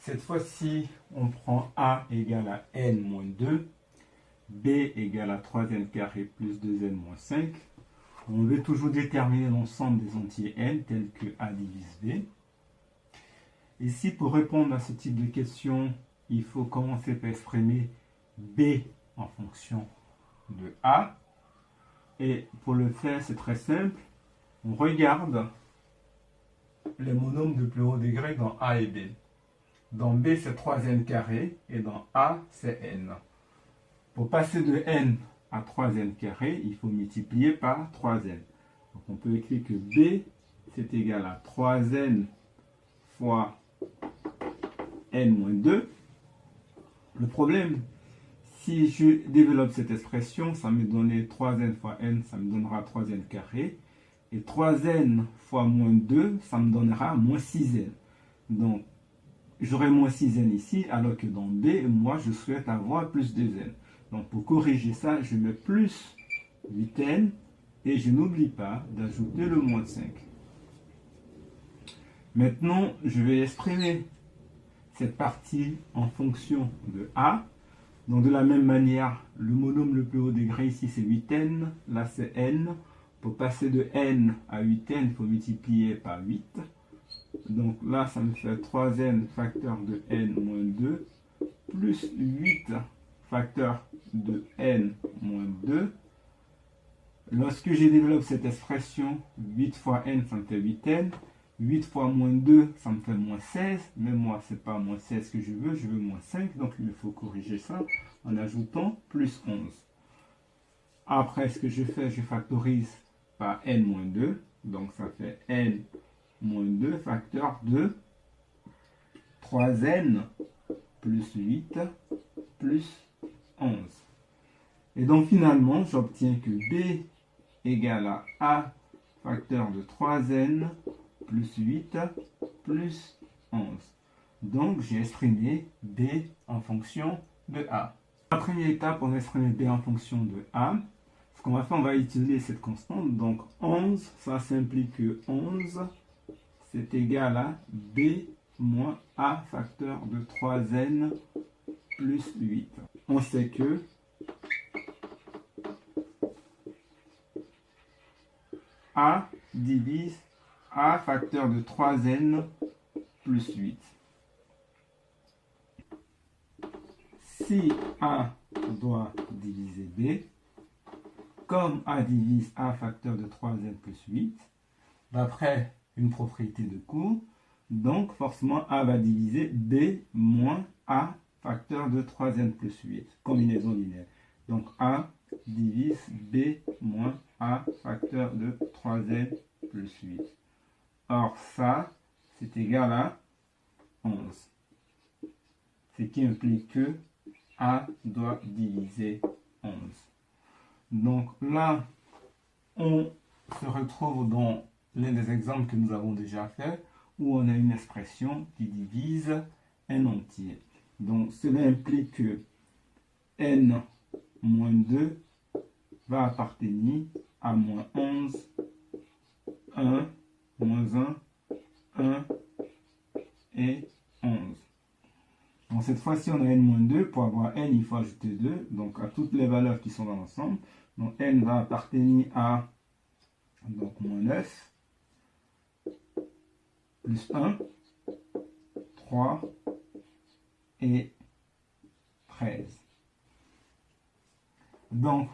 Cette fois-ci, on prend a égale à n moins 2, b égale à 3n carré plus 2n moins 5. On veut toujours déterminer l'ensemble des entiers n tels que a divise b. Ici, pour répondre à ce type de question, il faut commencer par exprimer b en fonction de a. Et pour le faire, c'est très simple. On regarde les monomes de plus haut degré dans a et b. Dans b, c'est 3n carré et dans a, c'est n. Pour passer de n à 3n carré, il faut multiplier par 3n. Donc on peut écrire que b, c'est égal à 3n fois n moins 2. Le problème, si je développe cette expression, ça me donne 3n fois n, ça me donnera 3n carré. Et 3n fois moins 2, ça me donnera moins 6n. Donc, j'aurai moins 6n ici, alors que dans b, moi, je souhaite avoir plus 2n. Donc, pour corriger ça, je mets plus 8n et je n'oublie pas d'ajouter le moins 5. Maintenant, je vais exprimer cette partie en fonction de a. Donc, de la même manière, le monome le plus haut degré ici, c'est 8n. Là, c'est n. Pour passer de n à 8n, il faut multiplier par 8. Donc là, ça me fait 3n facteur de n moins 2 plus 8 facteur de n moins 2. Lorsque je développe cette expression, 8 fois n, ça me fait 8n. 8 fois moins 2, ça me fait moins 16. Mais moi, ce n'est pas moins 16 que je veux moins 5. Donc il faut corriger ça en ajoutant plus 11. Après, ce que je fais, je factorise par n moins 2. Donc ça fait n moins 2 facteur de 3n plus 8 plus 11. Et donc finalement, j'obtiens que b égale à a facteur de 3n plus 8 plus 11. Donc j'ai exprimé b en fonction de a. La première étape, on a exprimé b en fonction de a. Ce qu'on va faire, on va utiliser cette constante. Donc 11, ça s'implique que 11, c'est égal à b moins a facteur de 3n plus 8. On sait que a divise a facteur de 3n plus 8. Si a doit diviser b, comme a divise a facteur de 3n plus 8, d'après une propriété de cours, donc forcément a va diviser b moins a facteur de 3n plus 8, combinaison linéaire. Donc a divise b moins a facteur de 3n plus 8. Or ça, c'est égal à 11. Ce qui implique que a doit diviser 11. Donc là, on se retrouve dans l'un des exemples que nous avons déjà fait, où on a une expression qui divise un entier. Donc cela implique que n moins 2 va appartenir à moins 11, 1, moins 1, 1 et 11. Donc cette fois-ci, on a n moins 2. Pour avoir n, il faut ajouter 2. Donc à toutes les valeurs qui sont dans l'ensemble. Donc n va appartenir à donc, moins 9, plus 1, 3 et 13. Donc,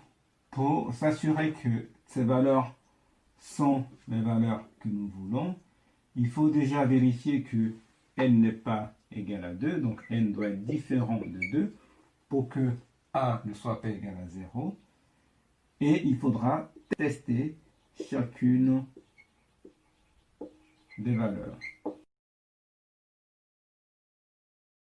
pour s'assurer que ces valeurs sont les valeurs que nous voulons, il faut déjà vérifier que n n'est pas égal à 2, donc n doit être différent de 2 pour que a ne soit pas égal à 0. Et il faudra tester chacune des valeurs.